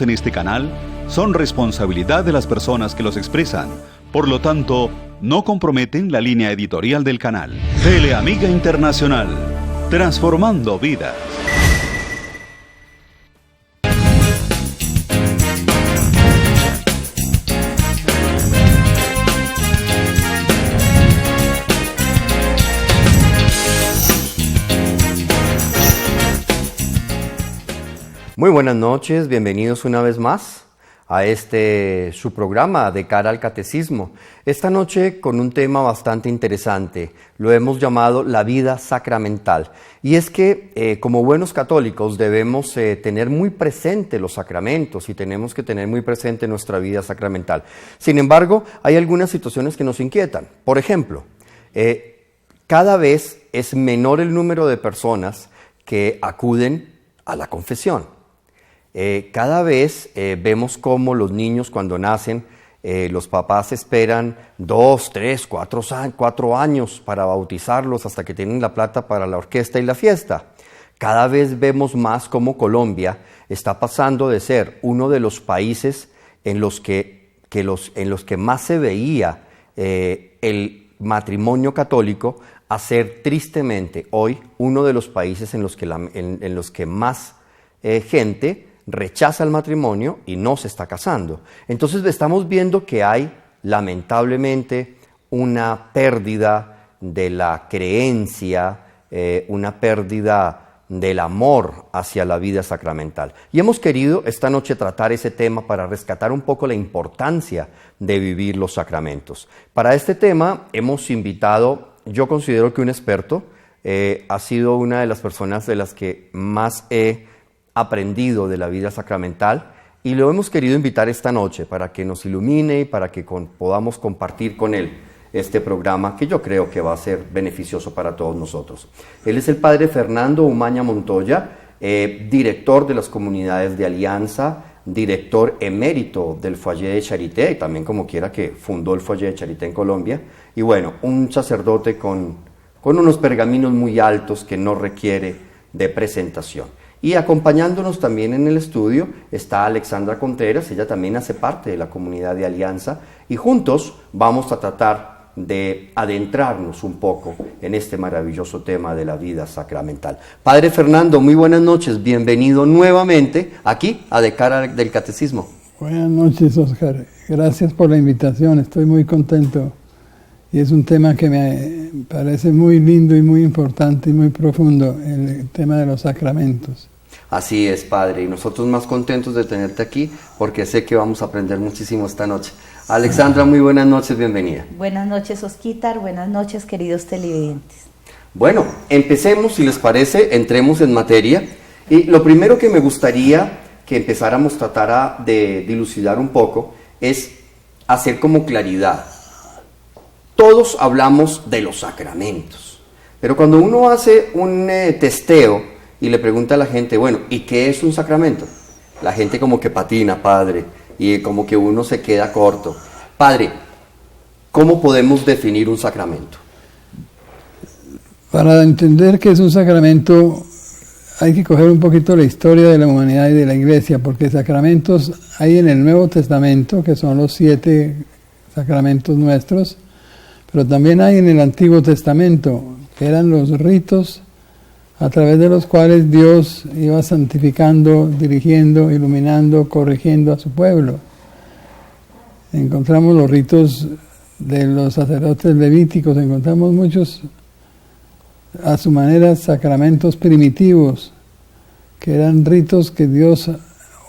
en este canal son responsabilidad de las personas que los expresan. Por lo tanto, no comprometen la línea editorial del canal. Teleamiga Internacional, transformando vidas. Muy buenas noches, bienvenidos una vez más a su programa de cara al catecismo. Esta noche con un tema bastante interesante, lo hemos llamado la vida sacramental. Y es que como buenos católicos debemos tener muy presente los sacramentos y tenemos que tener muy presente nuestra vida sacramental. Sin embargo, hay algunas situaciones que nos inquietan. Por ejemplo, cada vez es menor el número de personas que acuden a la confesión. Cada vez vemos cómo los niños cuando nacen, los papás esperan 2, 3, 4 años para bautizarlos hasta que tienen la plata para la orquesta y la fiesta. Cada vez vemos más cómo Colombia está pasando de ser uno de los países en los que más se veía el matrimonio católico a ser tristemente hoy uno de los países en los que más gente rechaza el matrimonio y no se está casando. Entonces estamos viendo que hay lamentablemente una pérdida de la creencia, una pérdida del amor hacia la vida sacramental. Y hemos querido esta noche tratar ese tema para rescatar un poco la importancia de vivir los sacramentos. Para este tema hemos invitado, yo considero que un experto, ha sido una de las personas de las que más he aprendido de la vida sacramental y lo hemos querido invitar esta noche para que nos ilumine y para que podamos compartir con él este programa que yo creo que va a ser beneficioso para todos nosotros. Él es el padre Fernando Umaña Montoya, director de las comunidades de Alianza, director emérito del Foyer de Charité y también como quiera que fundó el Foyer de Charité en Colombia y bueno, un sacerdote con unos pergaminos muy altos que no requiere de presentación. Y acompañándonos también en el estudio está Alexandra Contreras, ella también hace parte de la comunidad de Alianza y juntos vamos a tratar de adentrarnos un poco en este maravilloso tema de la vida sacramental. Padre Fernando, muy buenas noches, bienvenido nuevamente aquí a De Cara del Catecismo. Buenas noches, Oscar, gracias por la invitación, estoy muy contento y es un tema que me parece muy lindo y muy importante y muy profundo, el tema de los sacramentos. Así es, Padre, y nosotros más contentos de tenerte aquí porque sé que vamos a aprender muchísimo esta noche. Alexandra, muy buenas noches, bienvenida. Buenas noches, Osquitar, buenas noches, queridos televidentes. Bueno, empecemos, si les parece, entremos en materia. Y lo primero que me gustaría que empezáramos a tratar de dilucidar un poco es hacer como claridad. Todos hablamos de los sacramentos, pero cuando uno hace un testeo y le pregunta a la gente, bueno, ¿y qué es un sacramento? La gente como que patina, padre, y como que uno se queda corto. Padre, ¿cómo podemos definir un sacramento? Para entender qué es un sacramento hay que coger un poquito la historia de la humanidad y de la Iglesia, porque sacramentos hay en el Nuevo Testamento, que son los 7 sacramentos nuestros, pero también hay en el Antiguo Testamento, que eran los ritos a través de los cuales Dios iba santificando, dirigiendo, iluminando, corrigiendo a su pueblo. Encontramos los ritos de los sacerdotes levíticos, encontramos muchos, a su manera, sacramentos primitivos, que eran ritos que Dios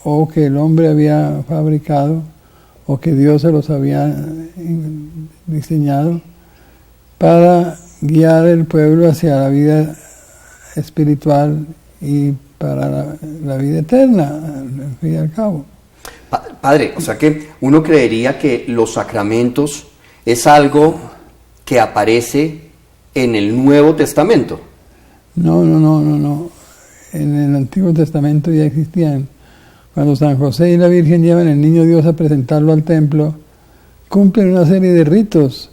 o que el hombre había fabricado o que Dios se los había diseñado para guiar el pueblo hacia la vida espiritual y para la vida eterna, al fin y al cabo. Padre, o sea que uno creería que los sacramentos es algo que aparece en el Nuevo Testamento. No. En el Antiguo Testamento ya existían. Cuando San José y la Virgen llevan al niño Dios a presentarlo al templo, cumplen una serie de ritos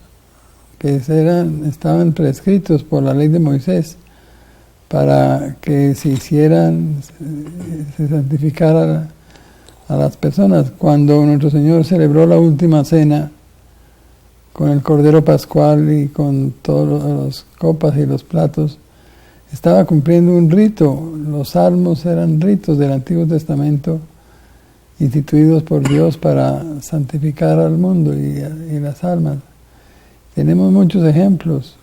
que estaban prescritos por la ley de Moisés para que se santificara a las personas. Cuando nuestro Señor celebró la última cena con el Cordero Pascual y con todas las copas y los platos, estaba cumpliendo un rito. Los salmos eran ritos del Antiguo Testamento instituidos por Dios para santificar al mundo y las almas. Tenemos muchos ejemplos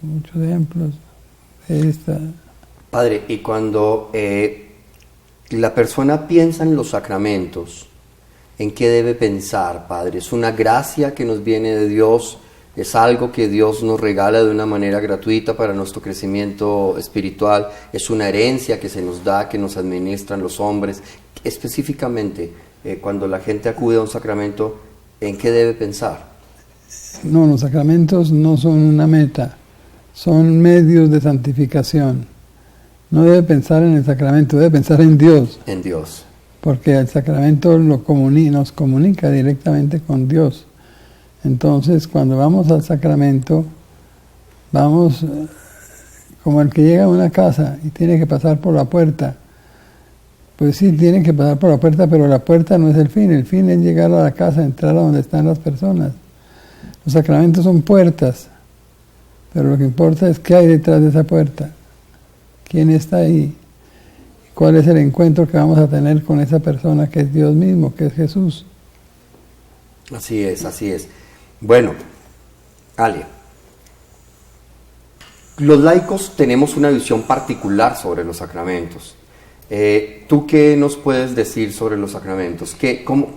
de esta. Padre, y cuando la persona piensa en los sacramentos, ¿en qué debe pensar, Padre? ¿Es una gracia que nos viene de Dios? ¿Es algo que Dios nos regala de una manera gratuita para nuestro crecimiento espiritual? ¿Es una herencia que se nos da, que nos administran los hombres? Específicamente, cuando la gente acude a un sacramento, ¿en qué debe pensar? No, los sacramentos no son una meta, son medios de santificación. No debe pensar en el sacramento, debe pensar en Dios. En Dios. Porque el sacramento nos comunica directamente con Dios. Entonces, cuando vamos al sacramento, vamos como el que llega a una casa y tiene que pasar por la puerta. Pues sí, tienen que pasar por la puerta, pero la puerta no es el fin es llegar a la casa, entrar a donde están las personas. Los sacramentos son puertas, pero lo que importa es qué hay detrás de esa puerta, quién está ahí, cuál es el encuentro que vamos a tener con esa persona que es Dios mismo, que es Jesús. Así es, así es. Bueno, Alia, los laicos tenemos una visión particular sobre los sacramentos. ¿Tú qué nos puedes decir sobre los sacramentos?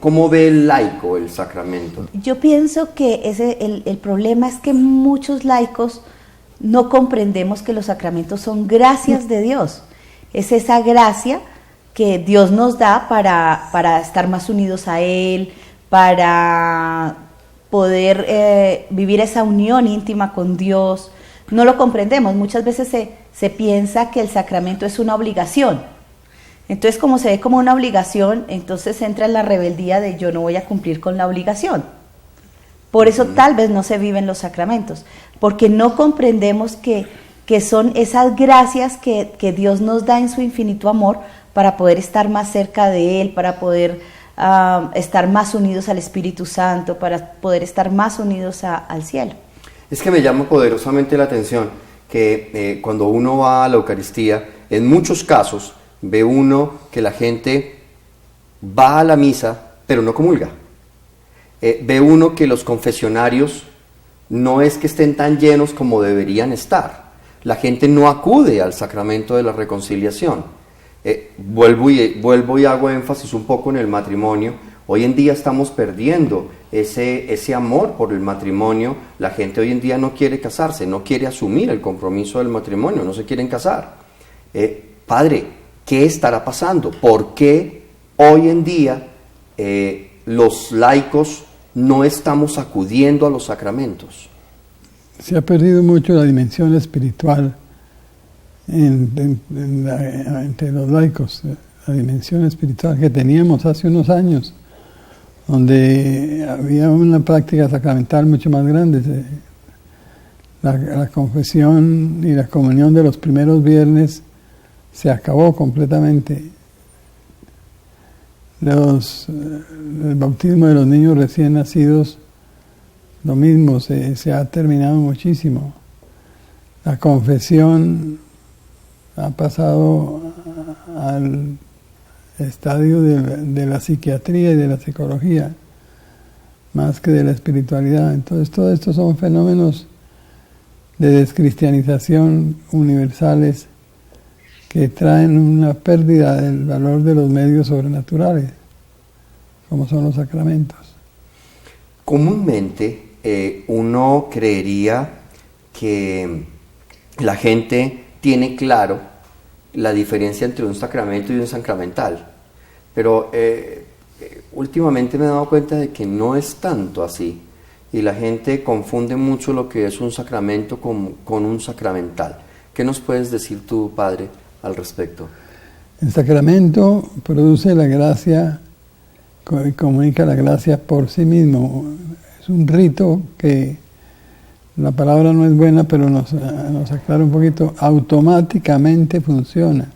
¿Cómo ve el laico el sacramento? Yo pienso que el problema es que muchos laicos no comprendemos que los sacramentos son gracias de Dios. Es esa gracia que Dios nos da para estar más unidos a Él, para poder vivir esa unión íntima con Dios. No lo comprendemos. Muchas veces se piensa que el sacramento es una obligación. Entonces, como se ve como una obligación, entonces entra en la rebeldía de yo no voy a cumplir con la obligación. Por eso tal vez no se viven los sacramentos, porque no comprendemos que son esas gracias que Dios nos da en su infinito amor para poder estar más cerca de Él, para poder estar más unidos al Espíritu Santo, para poder estar más unidos al cielo. Es que me llama poderosamente la atención que cuando uno va a la Eucaristía, en muchos casos, ve uno que la gente va a la misa, pero no comulga. Ve uno que los confesionarios no es que estén tan llenos como deberían estar. La gente no acude al sacramento de la reconciliación. Vuelvo y hago énfasis un poco en el matrimonio. Hoy en día estamos perdiendo ese amor por el matrimonio. La gente hoy en día no quiere casarse, no quiere asumir el compromiso del matrimonio, no se quieren casar. Padre, ¿qué estará pasando? ¿Por qué hoy en día los laicos no estamos acudiendo a los sacramentos? Se ha perdido mucho la dimensión espiritual entre los laicos, la dimensión espiritual que teníamos hace unos años, donde había una práctica sacramental mucho más grande. La confesión y la comunión de los primeros viernes se acabó completamente. El bautismo de los niños recién nacidos, lo mismo, se ha terminado muchísimo. La confesión ha pasado al estadio de la psiquiatría y de la psicología, más que de la espiritualidad. Entonces, todo esto son fenómenos de descristianización universales que traen una pérdida del valor de los medios sobrenaturales, como son los sacramentos. Comúnmente uno creería que la gente tiene claro la diferencia entre un sacramento y un sacramental, pero últimamente me he dado cuenta de que no es tanto así, y la gente confunde mucho lo que es un sacramento con un sacramental. ¿Qué nos puedes decir tú, Padre, al respecto? El sacramento produce la gracia, comunica la gracia por sí mismo. Es un rito que, la palabra no es buena, pero nos aclara un poquito, automáticamente funciona.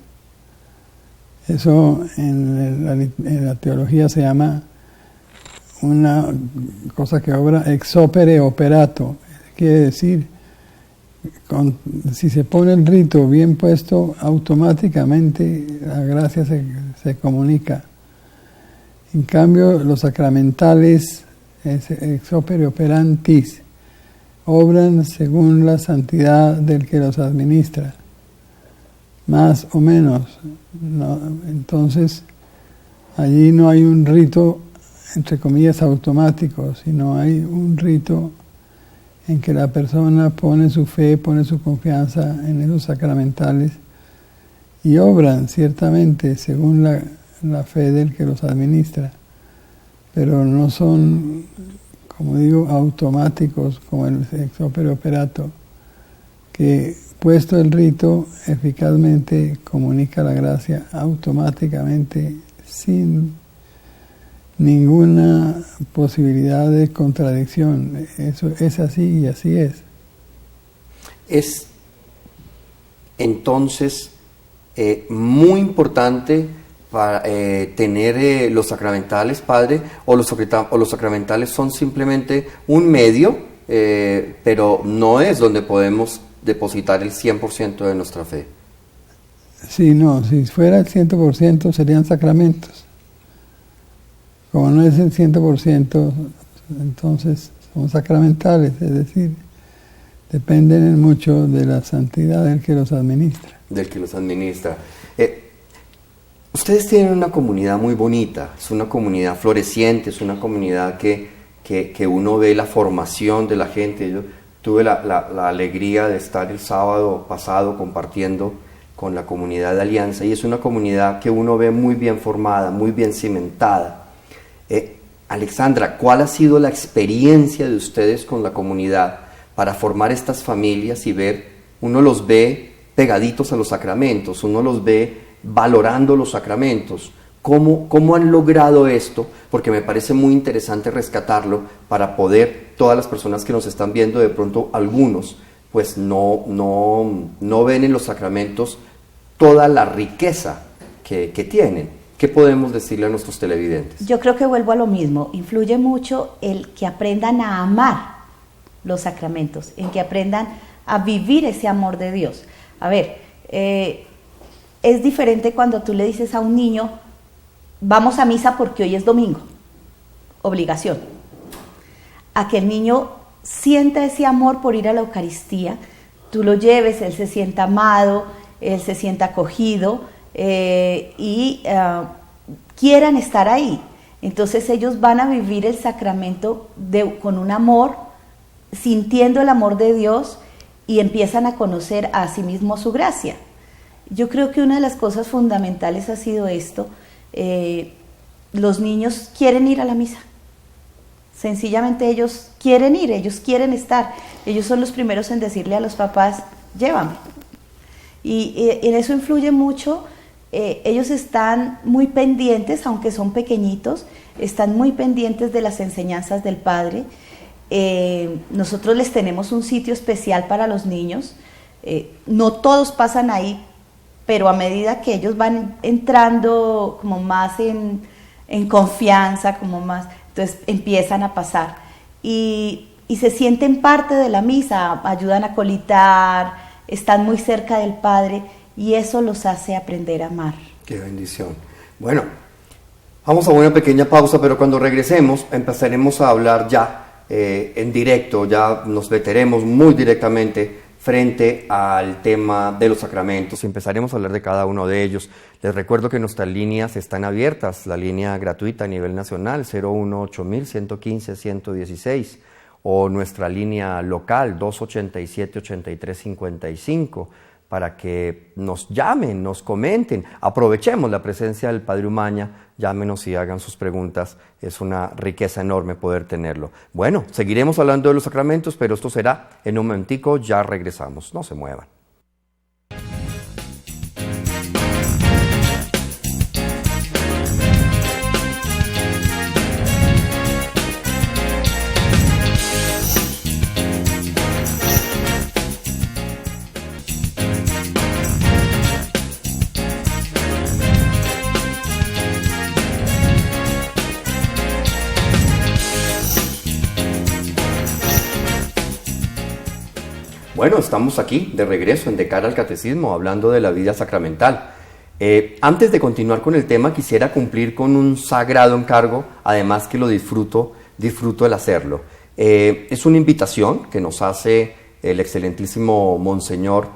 Eso en la teología se llama una cosa que obra ex opere operato. Quiere decir, si se pone el rito bien puesto, automáticamente la gracia se comunica. En cambio, los sacramentales, ex opere operantis, obran según la santidad del que los administra, más o menos, ¿no? Entonces, allí no hay un rito, entre comillas, automático, sino hay un rito en que la persona pone su fe, pone su confianza en esos sacramentales y obran ciertamente según la fe del que los administra, pero no son, como digo, automáticos como el ex opere operato, que puesto el rito eficazmente comunica la gracia automáticamente sin ninguna posibilidad de contradicción. Eso es así y así es. Es entonces muy importante para tener los sacramentales, Padre, o los sacramentales son simplemente un medio, pero no es donde podemos depositar el 100% de nuestra fe. Sí, no, si fuera el 100% serían sacramentos. Como no es el 100%, entonces son sacramentales, es decir, dependen mucho de la santidad del que los administra. Del que los administra. Ustedes tienen una comunidad muy bonita, es una comunidad floreciente, es una comunidad que uno ve la formación de la gente. Yo tuve la alegría de estar el sábado pasado compartiendo con la comunidad de Alianza, y es una comunidad que uno ve muy bien formada, muy bien cimentada. Alexandra, ¿cuál ha sido la experiencia de ustedes con la comunidad para formar estas familias y ver, uno los ve pegaditos a los sacramentos, uno los ve valorando los sacramentos? ¿Cómo han logrado esto? Porque me parece muy interesante rescatarlo para poder, todas las personas que nos están viendo, de pronto algunos, pues no ven en los sacramentos toda la riqueza que tienen. ¿Qué podemos decirle a nuestros televidentes? Yo creo que vuelvo a lo mismo. Influye mucho el que aprendan a amar los sacramentos, en que aprendan a vivir ese amor de Dios. A ver, es diferente cuando tú le dices a un niño, vamos a misa porque hoy es domingo, obligación, a que el niño sienta ese amor por ir a la Eucaristía, tú lo lleves, él se sienta amado, él se sienta acogido, y quieran estar ahí. Entonces ellos van a vivir el sacramento con un amor, sintiendo el amor de Dios, y empiezan a conocer a sí mismos su gracia. Yo creo que una de las cosas fundamentales ha sido esto. Los niños quieren ir a la misa. Sencillamente ellos quieren ir, ellos quieren estar. Ellos son los primeros en decirle a los papás, llévame. Y en eso influye mucho. Ellos están muy pendientes, aunque son pequeñitos, están muy pendientes de las enseñanzas del Padre. Nosotros les tenemos un sitio especial para los niños. No todos pasan ahí, pero a medida que ellos van entrando como más en confianza, como más, entonces empiezan a pasar. Y se sienten parte de la misa, ayudan a colitar, están muy cerca del Padre. Y eso los hace aprender a amar. ¡Qué bendición! Bueno, vamos a una pequeña pausa, pero cuando regresemos empezaremos a hablar ya en directo, ya nos meteremos muy directamente frente al tema de los sacramentos. Empezaremos a hablar de cada uno de ellos. Les recuerdo que nuestras líneas están abiertas, la línea gratuita a nivel nacional 018-115-116 o nuestra línea local 287-8355. Para que nos llamen, nos comenten, aprovechemos la presencia del Padre Umaña, llámenos y hagan sus preguntas, es una riqueza enorme poder tenerlo. Bueno, seguiremos hablando de los sacramentos, pero esto será en un momentico, ya regresamos, no se muevan. Bueno, estamos aquí de regreso en De Cara al Catecismo, hablando de la vida sacramental. Antes de continuar con el tema, quisiera cumplir con un sagrado encargo, además que lo disfruto el hacerlo. Es una invitación que nos hace el excelentísimo Monseñor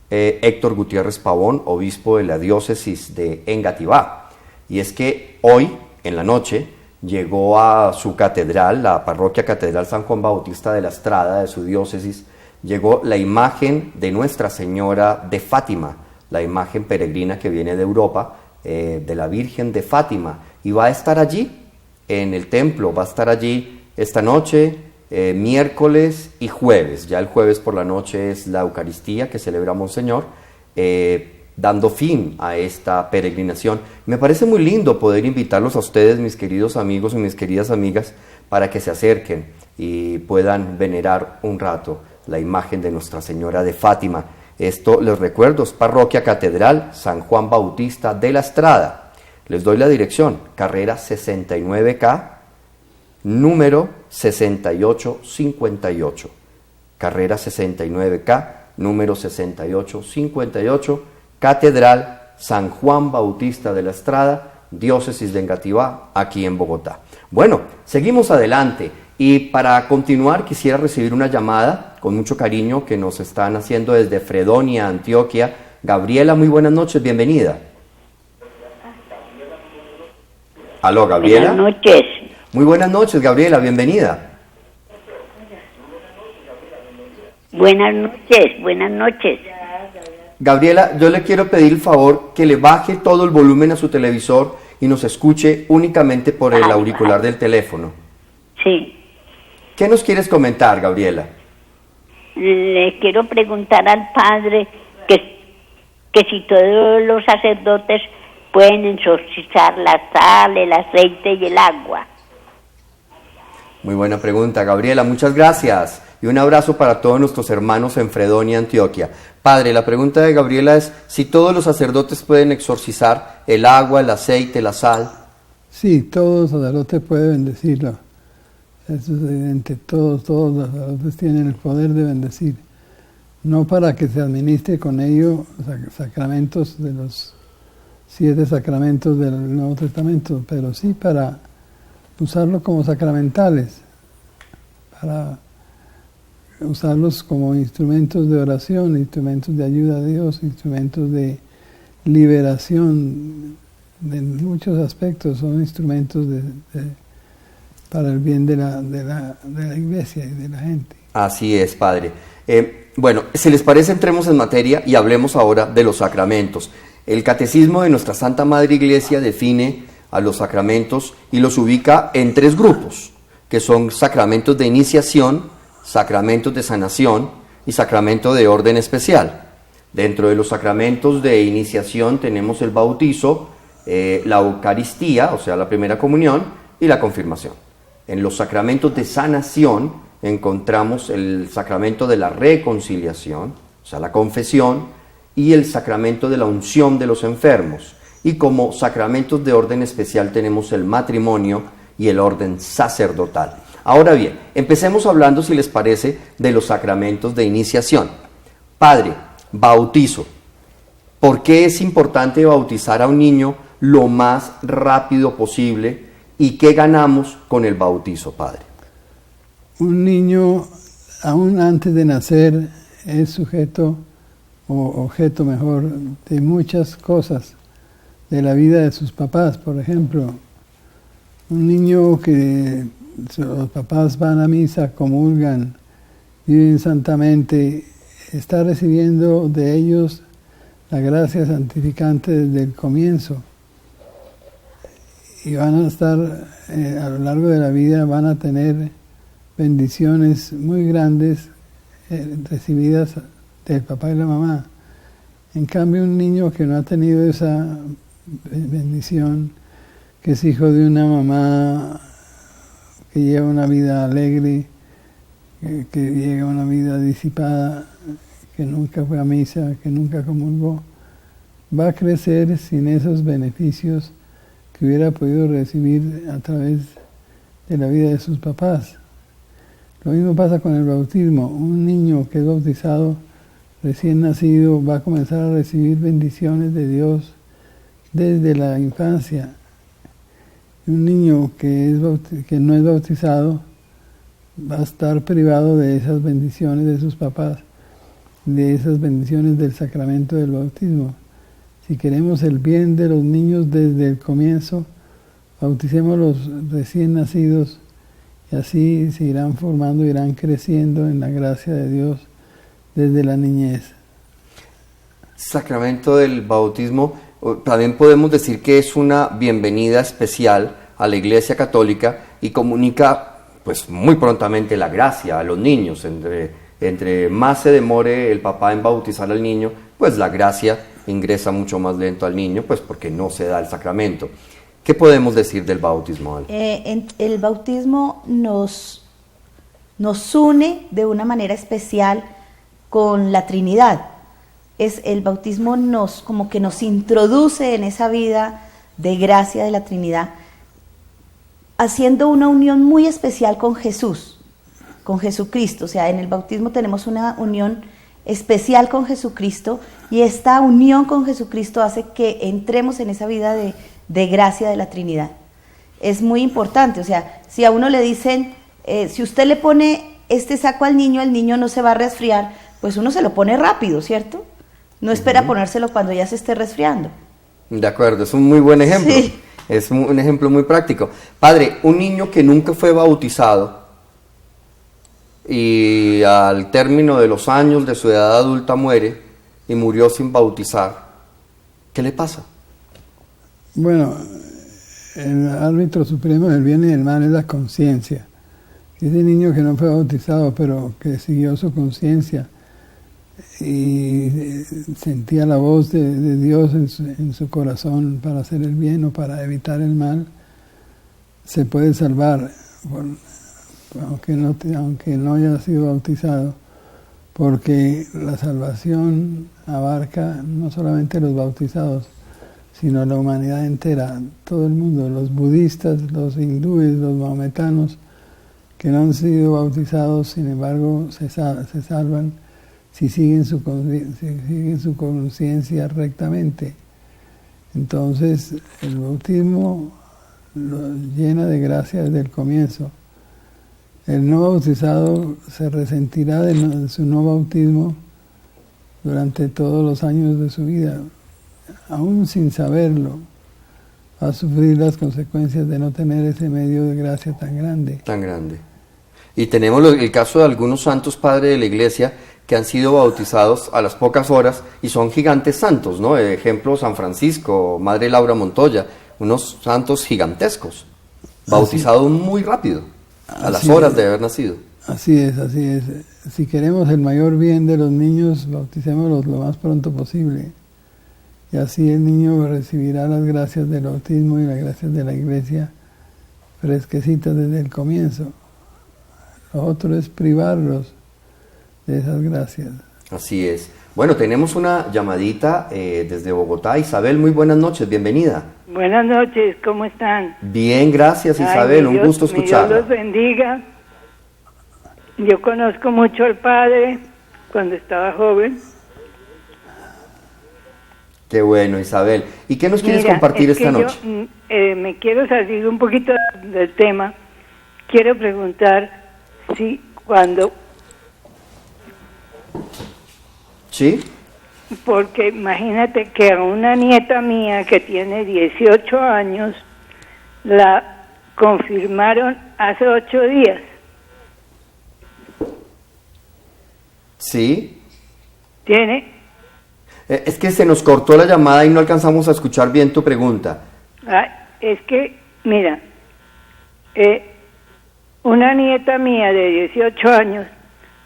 Héctor Gutiérrez Pavón, obispo de la diócesis de Engativá. Y es que hoy, en la noche, llegó a su catedral, la parroquia Catedral San Juan Bautista de la Estrada de su diócesis, llegó la imagen de Nuestra Señora de Fátima, la imagen peregrina que viene de Europa, de la Virgen de Fátima, y va a estar allí, en el templo, va a estar allí esta noche, miércoles y jueves. Ya el jueves por la noche es la Eucaristía que celebra Monseñor, dando fin a esta peregrinación. Me parece muy lindo poder invitarlos a ustedes, mis queridos amigos y mis queridas amigas, para que se acerquen y puedan venerar un rato la imagen de Nuestra Señora de Fátima. Esto, les recuerdo, es Parroquia Catedral San Juan Bautista de la Estrada. Les doy la dirección, carrera 69K, número 6858. Carrera 69K, número 6858, Catedral San Juan Bautista de la Estrada, diócesis de Engativá, aquí en Bogotá. Bueno, seguimos adelante. Y para continuar quisiera recibir una llamada con mucho cariño que nos están haciendo desde Fredonia, Antioquia. Gabriela, muy buenas noches, bienvenida. Aló, Gabriela. Buenas noches. Muy buenas noches, Gabriela, bienvenida. Buenas noches, buenas noches. Gabriela, yo le quiero pedir el favor que le baje todo el volumen a su televisor y nos escuche únicamente por el auricular del teléfono. Sí. ¿Qué nos quieres comentar, Gabriela? Le quiero preguntar al padre que si todos los sacerdotes pueden exorcizar la sal, el aceite y el agua. Muy buena pregunta, Gabriela, muchas gracias. Y un abrazo para todos nuestros hermanos en Fredonia, Antioquia. Padre, la pregunta de Gabriela es si todos los sacerdotes pueden exorcizar el agua, el aceite, la sal. Sí, todo sacerdote puede bendecirlo. Eso es evidente, todos los sacerdotes tienen el poder de bendecir. No para que se administre con ello sacramentos de los 7 sacramentos del Nuevo Testamento, pero sí para usarlo como sacramentales, para usarlos como instrumentos de oración, instrumentos de ayuda a Dios, instrumentos de liberación, en muchos aspectos son instrumentos para el bien de la iglesia y de la gente. Así es, Padre. Bueno, si les parece, entremos en materia y hablemos ahora de los sacramentos. El Catecismo de nuestra Santa Madre Iglesia define a los sacramentos y los ubica en 3 grupos, que son sacramentos de iniciación, sacramentos de sanación y sacramento de orden especial. Dentro de los sacramentos de iniciación tenemos el bautizo, la Eucaristía, o sea, la primera comunión, y la confirmación. En los sacramentos de sanación encontramos el sacramento de la reconciliación, o sea, la confesión, y el sacramento de la unción de los enfermos. Y como sacramentos de orden especial tenemos el matrimonio y el orden sacerdotal. Ahora bien, empecemos hablando, si les parece, de los sacramentos de iniciación. Padre, bautizo. ¿Por qué es importante bautizar a un niño lo más rápido posible? ¿Y qué ganamos con el bautizo, Padre? Un niño, aún antes de nacer, es sujeto, o objeto mejor, de muchas cosas de la vida de sus papás. Por ejemplo, un niño que los papás van a misa, comulgan, viven santamente, está recibiendo de ellos la gracia santificante desde el comienzo. Y van a estar, a lo largo de la vida, van a tener bendiciones muy grandes recibidas del papá y la mamá. En cambio, un niño que no ha tenido esa bendición, que es hijo de una mamá que lleva una vida alegre, que lleva una vida disipada, que nunca fue a misa, que nunca comulgó, va a crecer sin esos beneficios que hubiera podido recibir a través de la vida de sus papás. Lo mismo pasa con el bautismo. Un niño que es bautizado recién nacido va a comenzar a recibir bendiciones de Dios desde la infancia. Un niño que no es bautizado va a estar privado de esas bendiciones de sus papás, de esas bendiciones del sacramento del bautismo. Si queremos el bien de los niños desde el comienzo, bauticemos los recién nacidos y así se irán formando, irán creciendo en la gracia de Dios desde la niñez. Sacramento del bautismo, también podemos decir que es una bienvenida especial a la Iglesia Católica y comunica pues muy prontamente la gracia a los niños. Entre más se demore el papá en bautizar al niño, pues la gracia ingresa mucho más lento al niño, pues porque no se da el sacramento. ¿Qué podemos decir del bautismo? El bautismo nos une de una manera especial con la Trinidad. El bautismo como que nos introduce en esa vida de gracia de la Trinidad, haciendo una unión muy especial con Jesús, con Jesucristo. O sea, en el bautismo tenemos una unión especial con Jesucristo y esta unión con Jesucristo hace que entremos en esa vida de gracia de la Trinidad. Es muy importante, o sea, si a uno le dicen, si usted le pone este saco al niño, el niño no se va a resfriar, pues uno se lo pone rápido, ¿cierto? No espera ponérselo cuando ya se esté resfriando. De acuerdo, es un muy buen ejemplo. Sí. Es un ejemplo muy práctico. Padre, un niño que nunca fue bautizado y al término de los años de su edad adulta muere y murió sin bautizar, ¿qué le pasa? Bueno, el árbitro supremo del bien y del mal es la conciencia. Ese niño que no fue bautizado, pero que siguió su conciencia y sentía la voz de Dios en su corazón para hacer el bien o para evitar el mal, se puede salvar, aunque no haya sido bautizado, porque la salvación abarca no solamente los bautizados, sino la humanidad entera, todo el mundo, los budistas, los hindúes, los mahometanos, que no han sido bautizados, sin embargo, se salvan si siguen su conciencia rectamente. Entonces, el bautismo lo llena de gracia desde el comienzo. El no bautizado se resentirá de su no bautismo durante todos los años de su vida. Aún sin saberlo, va a sufrir las consecuencias de no tener ese medio de gracia tan grande. Tan grande. Y tenemos el caso de algunos santos padres de la Iglesia que han sido bautizados a las pocas horas y son gigantes santos, ¿no? Ejemplo, San Francisco, Madre Laura Montoya, unos santos gigantescos, bautizados muy rápido, a las horas de haber nacido. Así es, así es. Si queremos el mayor bien de los niños, bauticémoslos lo más pronto posible. Y así el niño recibirá las gracias del bautismo y las gracias de la Iglesia fresquecitas desde el comienzo. Lo otro es privarlos de esas gracias. Así es. Bueno, tenemos una llamadita desde Bogotá. Isabel, muy buenas noches, bienvenida. Buenas noches, ¿cómo están? Bien, gracias Isabel, un gusto escucharla. Dios los bendiga. Yo conozco mucho al Padre cuando estaba joven. Qué bueno, Isabel. ¿Y qué nos quieres compartir esta noche? Me quiero salir un poquito del tema. Quiero preguntar si cuando... ¿Sí? Porque imagínate que a una nieta mía que tiene 18 años, la confirmaron hace 8 días. ¿Sí? ¿Tiene? Es que se nos cortó la llamada y no alcanzamos a escuchar bien tu pregunta. Es que, mira, una nieta mía de 18 años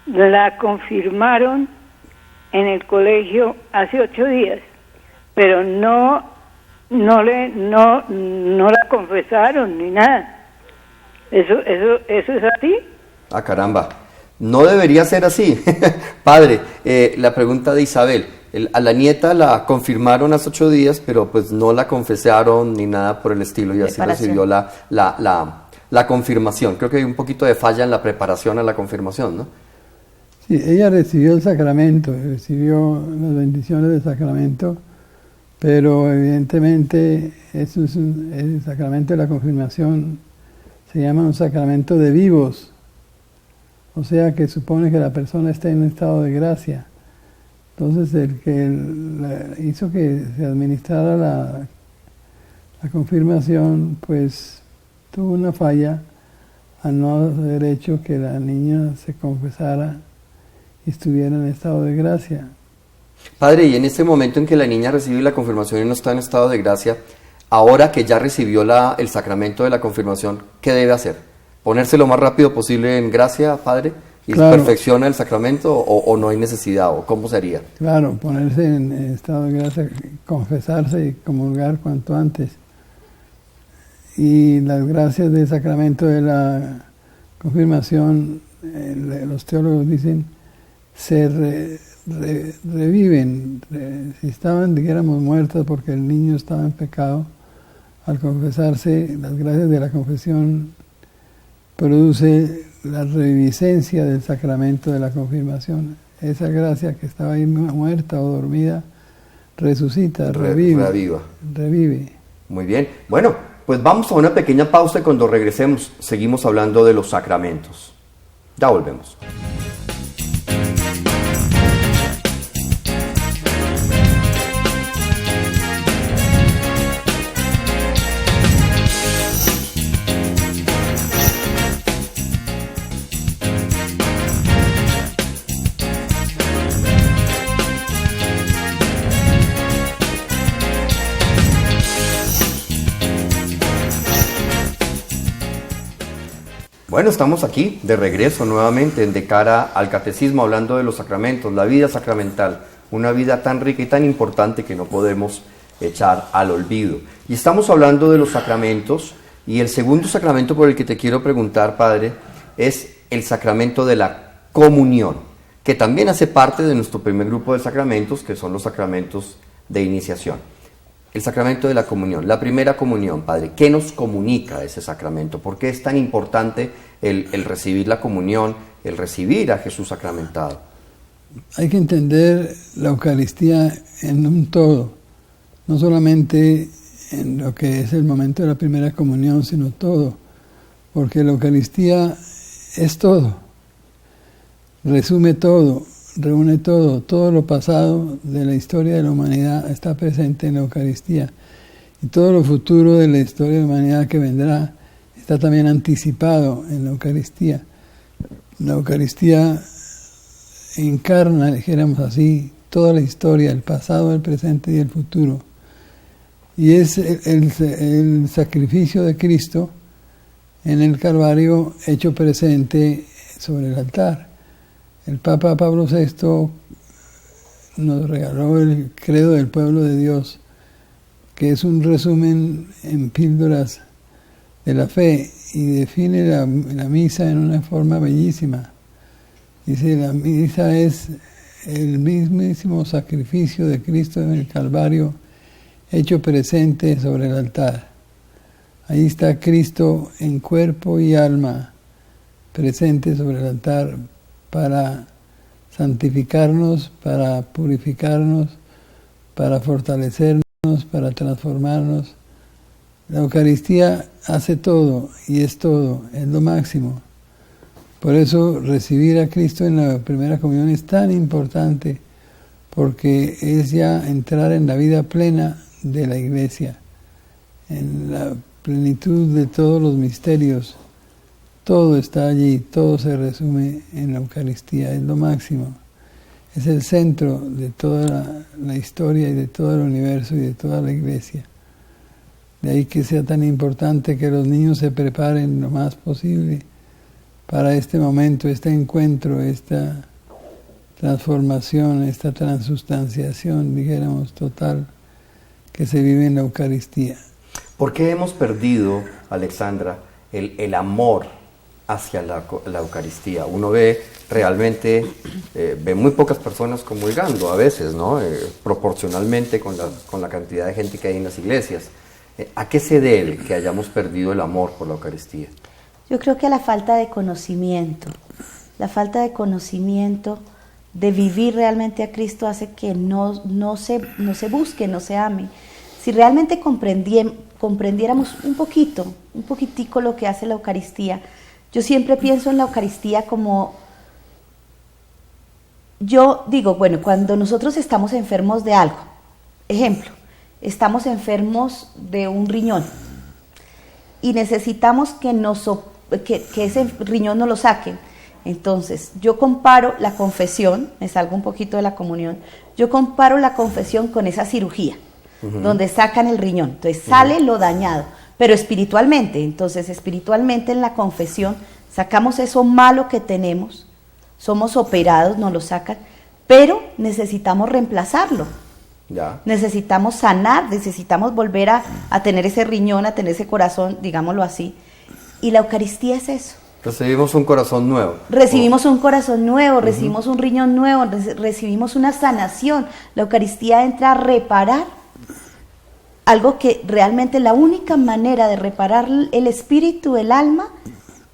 la confirmaron en el colegio hace 8 días, pero no la confesaron ni nada. ¿Eso es así? Ah, caramba. No debería ser así. Padre, la pregunta de Isabel. A la nieta la confirmaron hace 8 días, pero pues no la confesaron ni nada por el estilo y así recibió la la confirmación. Creo que hay un poquito de falla en la preparación a la confirmación, ¿no? Sí, ella recibió el sacramento, recibió las bendiciones del sacramento, pero evidentemente el sacramento de la confirmación se llama un sacramento de vivos, o sea que supone que la persona está en un estado de gracia. Entonces el que hizo que se administrara la confirmación, pues tuvo una falla al no haber hecho que la niña se confesara y estuviera en estado de gracia. Padre, y en este momento en que la niña recibe la confirmación y no está en estado de gracia, ahora que ya recibió el sacramento de la confirmación, ¿qué debe hacer? ¿Ponerse lo más rápido posible en gracia, Padre? ¿Y claro, perfecciona el sacramento o no hay necesidad? ¿O cómo sería? Claro, ponerse en estado de gracia, confesarse y comulgar cuanto antes. Y las gracias del sacramento de la confirmación, los teólogos dicen, se reviven. Si estaban, dijéramos, muertas porque el niño estaba en pecado, al confesarse, las gracias de la confesión produce la reviviscencia del sacramento de la confirmación. Esa gracia que estaba ahí muerta o dormida resucita, revive. Muy bien. Bueno, pues vamos a una pequeña pausa y cuando regresemos seguimos hablando de los sacramentos. Ya volvemos. Bueno, estamos aquí de regreso nuevamente de cara al catecismo, hablando de los sacramentos, la vida sacramental, una vida tan rica y tan importante que no podemos echar al olvido. Y estamos hablando de los sacramentos, y el segundo sacramento por el que te quiero preguntar, Padre, es el sacramento de la comunión, que también hace parte de nuestro primer grupo de sacramentos, que son los sacramentos de iniciación. El sacramento de la comunión, la primera comunión, Padre, ¿qué nos comunica ese sacramento? ¿Por qué es tan importante el recibir la comunión, el recibir a Jesús sacramentado? Hay que entender la Eucaristía en un todo, no solamente en lo que es el momento de la primera comunión, sino todo, porque la Eucaristía es todo, resume todo, reúne todo lo pasado de la historia de la humanidad está presente en la Eucaristía, y todo lo futuro de la historia de la humanidad que vendrá está también anticipado en la Eucaristía. La Eucaristía encarna, dijéramos así, toda la historia, el pasado, el presente y el futuro, y es el sacrificio de Cristo en el Calvario hecho presente sobre el altar. El Papa Pablo VI nos regaló el credo del pueblo de Dios, que es un resumen en píldoras de la fe y define la misa en una forma bellísima. Dice, la misa es el mismísimo sacrificio de Cristo en el Calvario hecho presente sobre el altar. Ahí está Cristo en cuerpo y alma presente sobre el altar, para santificarnos, para purificarnos, para fortalecernos, para transformarnos. La Eucaristía hace todo y es todo, es lo máximo. Por eso recibir a Cristo en la primera comunión es tan importante, porque es ya entrar en la vida plena de la Iglesia, en la plenitud de todos los misterios. Todo está allí, todo se resume en la Eucaristía, es lo máximo. Es el centro de toda la historia y de todo el universo y de toda la Iglesia. De ahí que sea tan importante que los niños se preparen lo más posible para este momento, este encuentro, esta transformación, esta transustanciación, dijéramos, total, que se vive en la Eucaristía. ¿Por qué hemos perdido, Alexandra, el amor hacia la Eucaristía? Uno ve realmente, ve muy pocas personas comulgando a veces, ¿no? Proporcionalmente con la cantidad de gente que hay en las iglesias. ¿A qué se debe que hayamos perdido el amor por la Eucaristía? Yo creo que la falta de conocimiento de vivir realmente a Cristo hace que no se busque, no se ame. Si realmente comprendiéramos un poquitico lo que hace la Eucaristía, yo siempre pienso en la Eucaristía como, yo digo, bueno, cuando nosotros estamos enfermos de algo, ejemplo, estamos enfermos de un riñón y necesitamos que ese riñón nos lo saquen. Entonces, yo comparo la confesión, me salgo un poquito de la comunión, yo comparo la confesión con esa cirugía, donde sacan el riñón. Entonces, sale lo dañado, pero espiritualmente. Entonces, espiritualmente en la confesión sacamos eso malo que tenemos, somos operados, nos lo sacan, pero necesitamos reemplazarlo. Ya. Necesitamos sanar, necesitamos volver a tener ese riñón, a tener ese corazón, digámoslo así. Y la Eucaristía es eso. Recibimos un corazón nuevo. Recibimos un corazón nuevo, recibimos un riñón nuevo, recibimos una sanación. La Eucaristía entra a reparar algo que realmente la única manera de reparar el espíritu, el alma,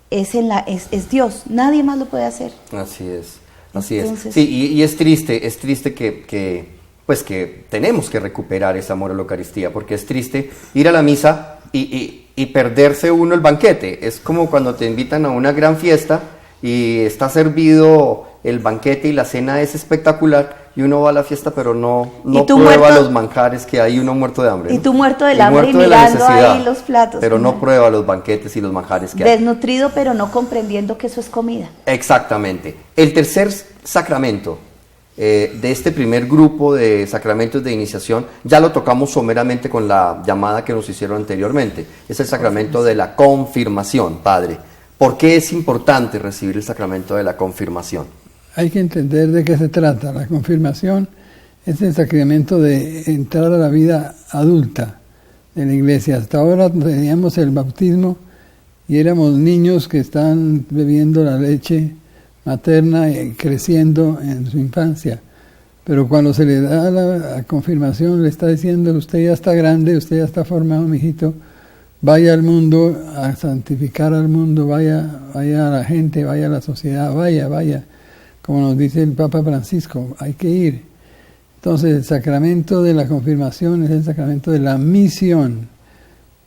es Dios. Nadie más lo puede hacer. Así es, así Entonces, es. Sí, y es triste que tenemos que recuperar ese amor a la Eucaristía, porque es triste ir a la misa y perderse uno el banquete. Es como cuando te invitan a una gran fiesta y está servido el banquete y la cena es espectacular y uno va a la fiesta pero no prueba los manjares que hay, uno muerto de hambre. Y ¿no? tú muerto del Y hambre y muerto de la mirando necesidad, ahí los platos. pero no prueba los banquetes y los manjares que hay. Desnutrido pero no comprendiendo que eso es comida. Exactamente. El tercer sacramento de este primer grupo de sacramentos de iniciación, ya lo tocamos someramente con la llamada que nos hicieron anteriormente, es el sacramento de la confirmación, Padre. ¿Por qué es importante recibir el sacramento de la confirmación? Hay que entender de qué se trata. La confirmación es el sacramento de entrar a la vida adulta de la iglesia. Hasta ahora teníamos el bautismo y éramos niños que estaban bebiendo la leche materna y creciendo en su infancia. Pero cuando se le da la confirmación, le está diciendo: usted ya está grande, usted ya está formado, mijito, vaya al mundo a santificar al mundo, vaya a la gente, vaya a la sociedad, vaya, como nos dice el Papa Francisco, hay que ir. Entonces el sacramento de la confirmación es el sacramento de la misión,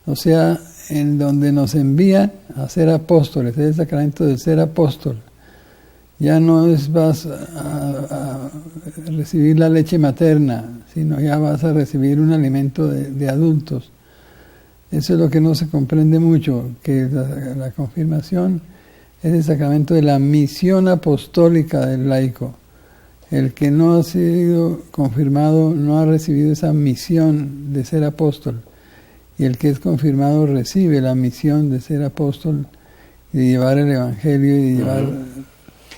o sea, en donde nos envían a ser apóstoles, es el sacramento de ser apóstol. Ya no vas a recibir la leche materna, sino ya vas a recibir un alimento de adultos. Eso es lo que no se comprende mucho, que la confirmación es el sacramento de la misión apostólica del laico. El que no ha sido confirmado no ha recibido esa misión de ser apóstol. Y el que es confirmado recibe la misión de ser apóstol y de llevar el evangelio y de llevar...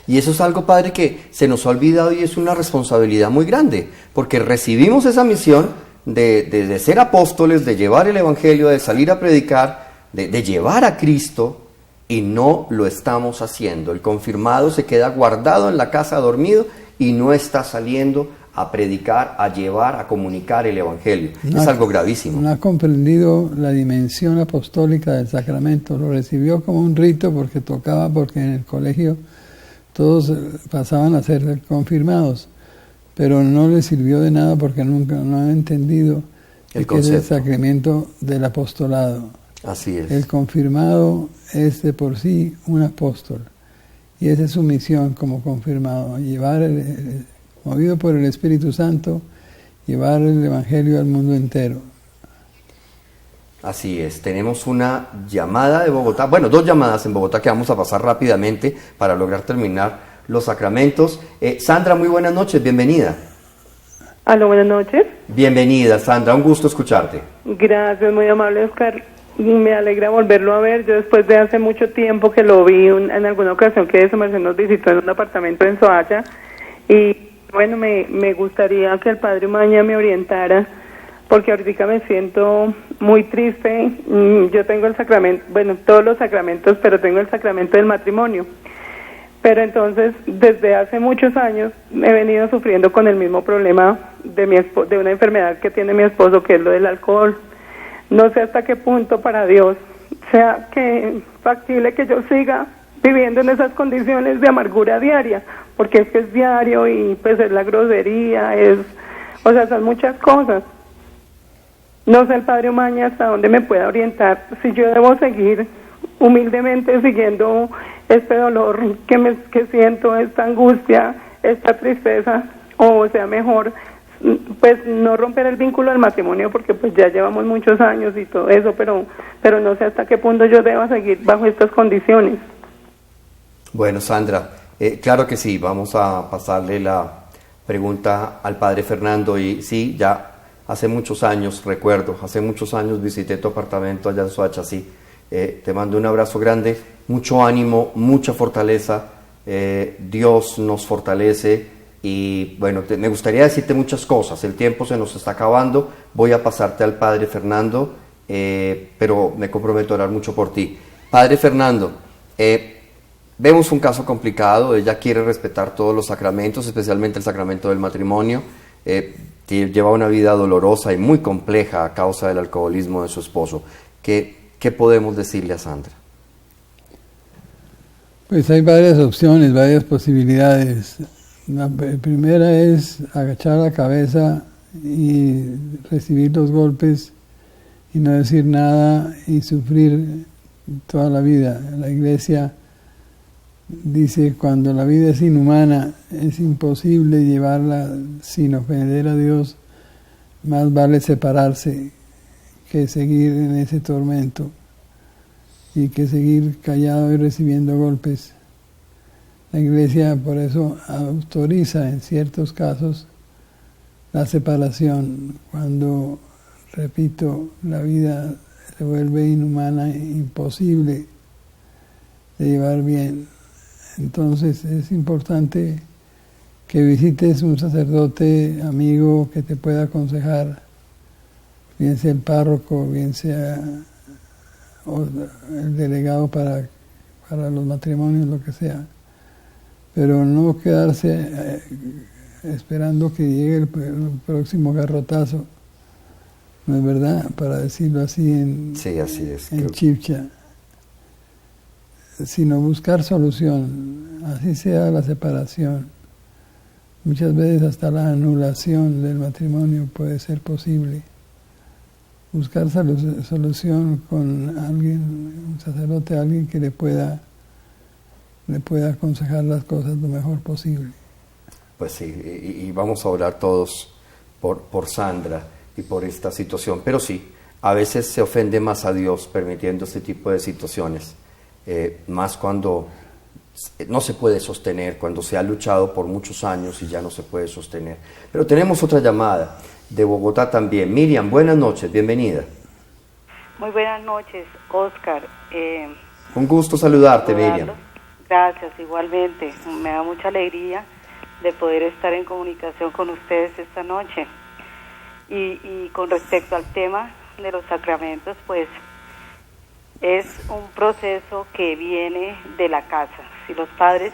Y eso es algo, Padre, que se nos ha olvidado y es una responsabilidad muy grande, porque recibimos esa misión de ser apóstoles, de llevar el evangelio, de salir a predicar, de llevar a Cristo, y no lo estamos haciendo. El confirmado se queda guardado en la casa dormido y no está saliendo a predicar, a llevar, a comunicar el evangelio. Es algo gravísimo. No ha comprendido la dimensión apostólica del sacramento. Lo recibió como un rito porque tocaba, porque en el colegio todos pasaban a ser confirmados, pero no le sirvió de nada porque nunca no han entendido que es el sacramento del apostolado. Así es. El confirmado es de por sí un apóstol y esa es su misión como confirmado, llevar, movido por el Espíritu Santo, llevar el evangelio al mundo entero. Así es, tenemos una llamada de Bogotá, bueno, dos llamadas en Bogotá que vamos a pasar rápidamente para lograr terminar los sacramentos. Sandra, muy buenas noches, bienvenida. Aló, buenas noches. Bienvenida, Sandra, un gusto escucharte. Gracias, muy amable, Oscar. Me alegra volverlo a ver. Yo después de hace mucho tiempo que lo vi en alguna ocasión que su merced nos visitó en un apartamento en Soacha, y bueno, me gustaría que el Padre Umaña me orientara, porque ahorita me siento muy triste. Yo tengo el sacramento, bueno, todos los sacramentos, pero tengo el sacramento del matrimonio. Pero entonces, desde hace muchos años, he venido sufriendo con el mismo problema de una enfermedad que tiene mi esposo, que es lo del alcohol. No sé hasta qué punto para Dios sea que factible que yo siga viviendo en esas condiciones de amargura diaria, porque es que es diario y pues es la grosería, o sea, son muchas cosas. No sé el Padre Omaña hasta dónde me pueda orientar, si yo debo seguir humildemente siguiendo este dolor que siento, esta angustia, esta tristeza, o sea mejor pues no romper el vínculo del matrimonio, porque pues ya llevamos muchos años y todo eso, pero no sé hasta qué punto yo deba seguir bajo estas condiciones. Bueno, Sandra, claro que sí, vamos a pasarle la pregunta al Padre Fernando. Y sí, ya hace muchos años, recuerdo, hace muchos años visité tu apartamento allá en Soacha, sí. Te mando un abrazo grande, mucho ánimo, mucha fortaleza, Dios nos fortalece. Y bueno, me gustaría decirte muchas cosas, el tiempo se nos está acabando, voy a pasarte al Padre Fernando, pero me comprometo a orar mucho por ti. Padre Fernando, vemos un caso complicado, ella quiere respetar todos los sacramentos, especialmente el sacramento del matrimonio, lleva una vida dolorosa y muy compleja a causa del alcoholismo de su esposo. ¿Qué podemos decirle a Sandra? Pues hay varias opciones, varias posibilidades. La primera es agachar la cabeza y recibir los golpes y no decir nada y sufrir toda la vida. La Iglesia dice, cuando la vida es inhumana, es imposible llevarla sin ofender a Dios, más vale separarse que seguir en ese tormento y que seguir callado y recibiendo golpes. La Iglesia por eso autoriza en ciertos casos la separación, cuando, repito, la vida se vuelve inhumana e imposible de llevar bien. Entonces es importante que visites un sacerdote amigo que te pueda aconsejar, bien sea el párroco, bien sea el delegado para los matrimonios, lo que sea. Pero no quedarse esperando que llegue el próximo garrotazo, ¿no es verdad? Para decirlo así sí, así es, en chipcha. Sino buscar solución, así sea la separación. Muchas veces hasta la anulación del matrimonio puede ser posible. Buscar solución con alguien, un sacerdote, alguien que le pueda aconsejar las cosas lo mejor posible. Pues sí, y vamos a orar todos por Sandra y por esta situación. Pero sí, a veces se ofende más a Dios permitiendo este tipo de situaciones, más cuando no se puede sostener, cuando se ha luchado por muchos años y ya no se puede sostener. Pero tenemos otra llamada de Bogotá también. Miriam, buenas noches, bienvenida. Muy buenas noches, Oscar. Un gusto saludarte, Miriam. Gracias, igualmente. Me da mucha alegría de poder estar en comunicación con ustedes esta noche. Y con respecto al tema de los sacramentos, pues es un proceso que viene de la casa. Si los padres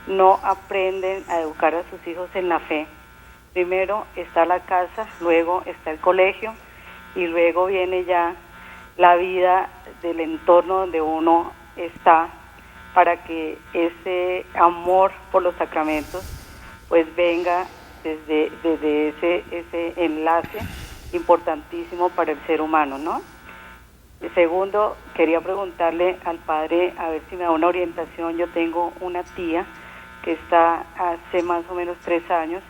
no aprenden a educar a sus hijos en la fe, primero está la casa, luego está el colegio y luego viene ya la vida del entorno donde uno está, para que ese amor por los sacramentos pues venga desde ese enlace importantísimo para el ser humano, ¿no? Segundo, quería preguntarle al padre a ver si me da una orientación. Yo tengo una tía que está hace más o menos 3 años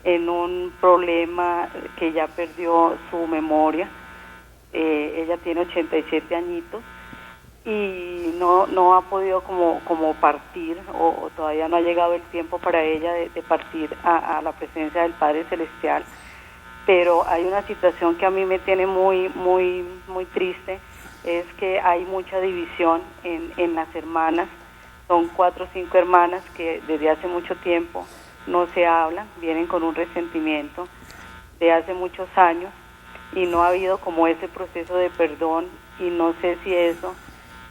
en un problema que ya perdió su memoria. Ella tiene 87 añitos y no ha podido como partir, o todavía no ha llegado el tiempo para ella de partir a la presencia del Padre Celestial. Pero hay una situación que a mí me tiene muy triste, es que hay mucha división en las hermanas. Son 4 o 5 hermanas que desde hace mucho tiempo no se hablan, vienen con un resentimiento de hace muchos años y no ha habido como ese proceso de perdón, y no sé si eso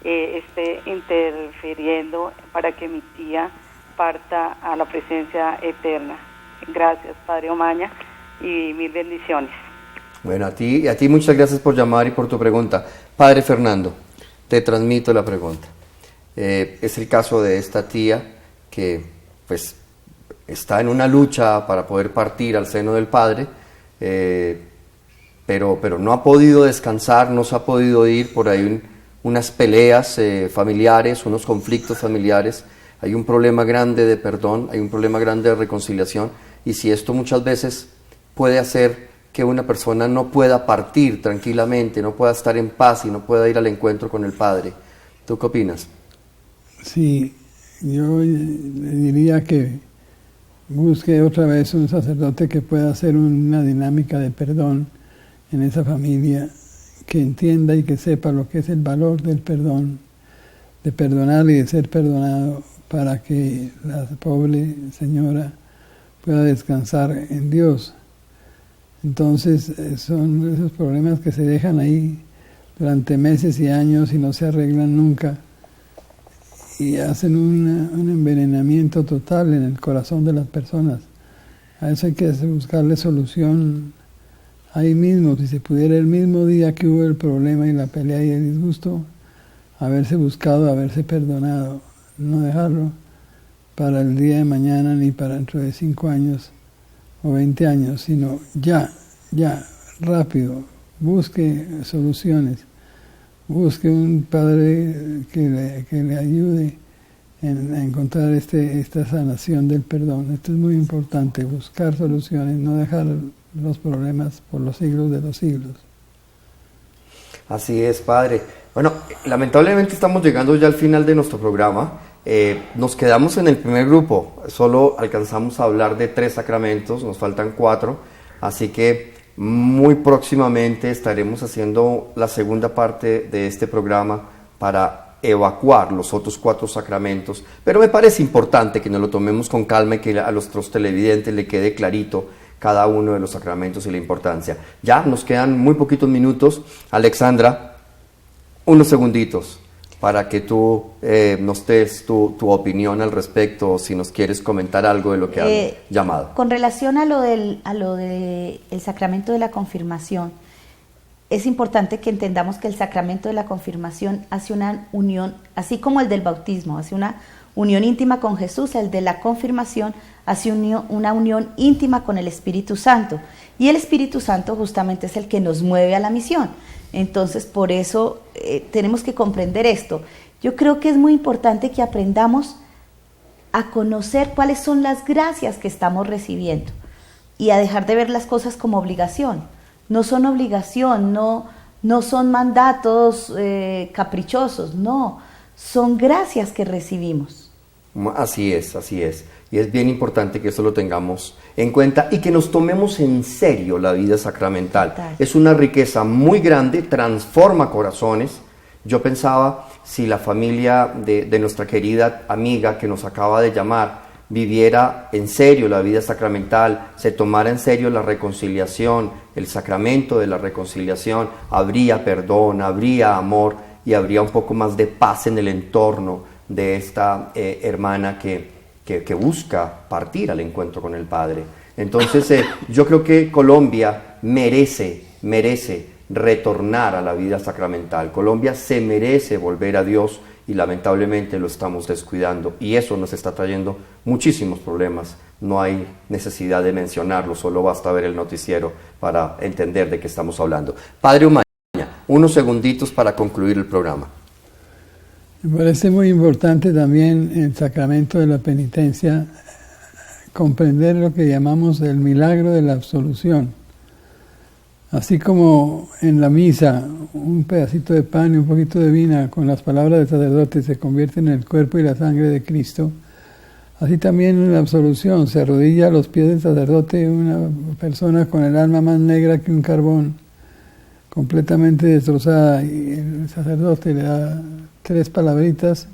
esté interfiriendo para que mi tía parta a la presencia eterna. Gracias, Padre Omaña, y mil bendiciones. Bueno, a ti muchas gracias por llamar y por tu pregunta. Padre Fernando. Te transmito la pregunta. Es el caso de esta tía que pues está en una lucha para poder partir al seno del Padre, pero no ha podido descansar, no se ha podido ir, por ahí unas peleas familiares, unos conflictos familiares, hay un problema grande de perdón, hay un problema grande de reconciliación, y si esto muchas veces puede hacer que una persona no pueda partir tranquilamente, no pueda estar en paz y no pueda ir al encuentro con el Padre. ¿Tú qué opinas? Sí, yo le diría que busque otra vez un sacerdote que pueda hacer una dinámica de perdón en esa familia, que entienda y que sepa lo que es el valor del perdón, de perdonar y de ser perdonado, para que la pobre señora pueda descansar en Dios. Entonces son esos problemas que se dejan ahí durante meses y años y no se arreglan nunca, y hacen un envenenamiento total en el corazón de las personas. A eso hay que buscarle solución ahí mismo, si se pudiera el mismo día que hubo el problema y la pelea y el disgusto, haberse buscado, haberse perdonado, no dejarlo para el día de mañana ni para dentro de 5 años o 20 años, sino ya, rápido, busque soluciones, busque un padre que le ayude a encontrar esta sanación del perdón. Esto es muy importante, buscar soluciones, no dejar los problemas por los siglos de los siglos. Así es, Padre. Bueno, lamentablemente estamos llegando ya al final de nuestro programa. Nos quedamos en el primer grupo, solo alcanzamos a hablar de 3 sacramentos, nos faltan 4, así que muy próximamente estaremos haciendo la segunda parte de este programa para evacuar los otros 4 sacramentos, pero me parece importante que nos lo tomemos con calma y que a nuestros televidentes le quede clarito cada uno de los sacramentos y la importancia. Ya nos quedan muy poquitos minutos. Alexandra, unos segunditos para que tú nos des tu opinión al respecto, o si nos quieres comentar algo de lo que han llamado. Con relación a lo del el sacramento de la confirmación, es importante que entendamos que el sacramento de la confirmación hace una unión, así como el del bautismo, hace una unión íntima con Jesús. El de la confirmación hace una unión íntima con el Espíritu Santo, y el Espíritu Santo justamente es el que nos mueve a la misión. Entonces, por eso tenemos que comprender esto. Yo creo que es muy importante que aprendamos a conocer cuáles son las gracias que estamos recibiendo y a dejar de ver las cosas como obligación. No son obligación, no son mandatos caprichosos, no, son gracias que recibimos. Así es, y es bien importante que eso lo tengamos en cuenta y que nos tomemos en serio la vida sacramental. Total. Es una riqueza muy grande, transforma corazones. Yo pensaba, si la familia de nuestra querida amiga que nos acaba de llamar viviera en serio la vida sacramental, se tomara en serio la reconciliación, el sacramento de la reconciliación, habría perdón, habría amor y habría un poco más de paz en el entorno de esta hermana que busca partir al encuentro con el Padre. Entonces yo creo que Colombia merece retornar a la vida sacramental. Colombia se merece volver a Dios y lamentablemente lo estamos descuidando, y eso nos está trayendo muchísimos problemas. No hay necesidad de mencionarlo, solo basta ver el noticiero para entender de qué estamos hablando. Padre Umaña, unos segunditos para concluir el programa. Me parece muy importante también el sacramento de la penitencia, comprender lo que llamamos el milagro de la absolución. Así como en la misa un pedacito de pan y un poquito de vino con las palabras del sacerdote se convierten en el cuerpo y la sangre de Cristo, así también en la absolución se arrodilla a los pies del sacerdote una persona con el alma más negra que un carbón, completamente destrozada, y el sacerdote le da 3 palabritas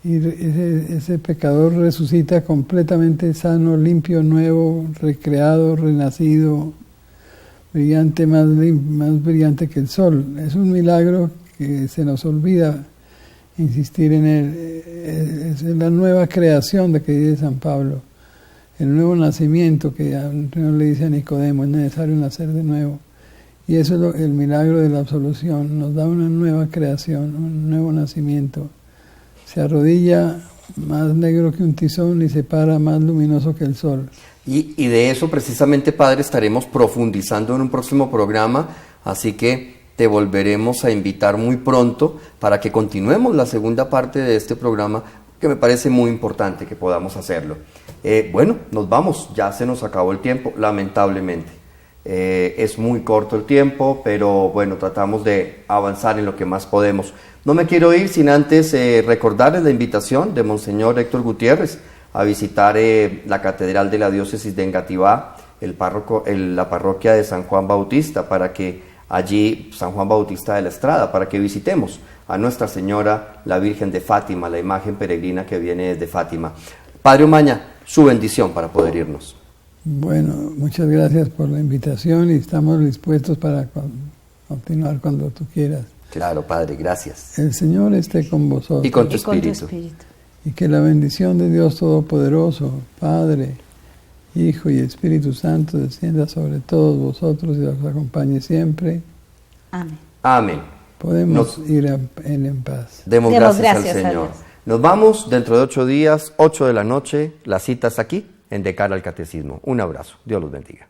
y ese pecador resucita completamente sano, limpio, nuevo, recreado, renacido, brillante, más brillante que el sol. Es un milagro que se nos olvida insistir en él. Es la nueva creación de que dice San Pablo, el nuevo nacimiento que el Señor le dice a Nicodemo, es necesario nacer de nuevo. Y eso es el milagro de la absolución, nos da una nueva creación, un nuevo nacimiento. Se arrodilla más negro que un tizón y se para más luminoso que el sol. Y de eso precisamente, Padre, estaremos profundizando en un próximo programa, así que te volveremos a invitar muy pronto para que continuemos la segunda parte de este programa, que me parece muy importante que podamos hacerlo. Bueno, nos vamos, ya se nos acabó el tiempo, lamentablemente. Es muy corto el tiempo, pero bueno, tratamos de avanzar en lo que más podemos. No me quiero ir sin antes recordarles la invitación de Monseñor Héctor Gutiérrez a visitar la Catedral de la Diócesis de Engativá, la parroquia de San Juan Bautista, para que allí, San Juan Bautista de la Estrada, para que visitemos a Nuestra Señora, la Virgen de Fátima, la imagen peregrina que viene desde Fátima. Padre Omaña, su bendición para poder irnos. Bueno, muchas gracias por la invitación y estamos dispuestos para continuar cuando tú quieras. Claro, Padre, gracias. El Señor esté con vosotros. Y con tu espíritu. Y que la bendición de Dios Todopoderoso, Padre, Hijo y Espíritu Santo, descienda sobre todos vosotros y los acompañe siempre. Amén. Amén. Podemos ir en paz. Demos gracias al Señor. Nos vamos dentro de 8 días, 8 de la noche. La cita es aquí, en De Cara al Catecismo. Un abrazo. Dios los bendiga.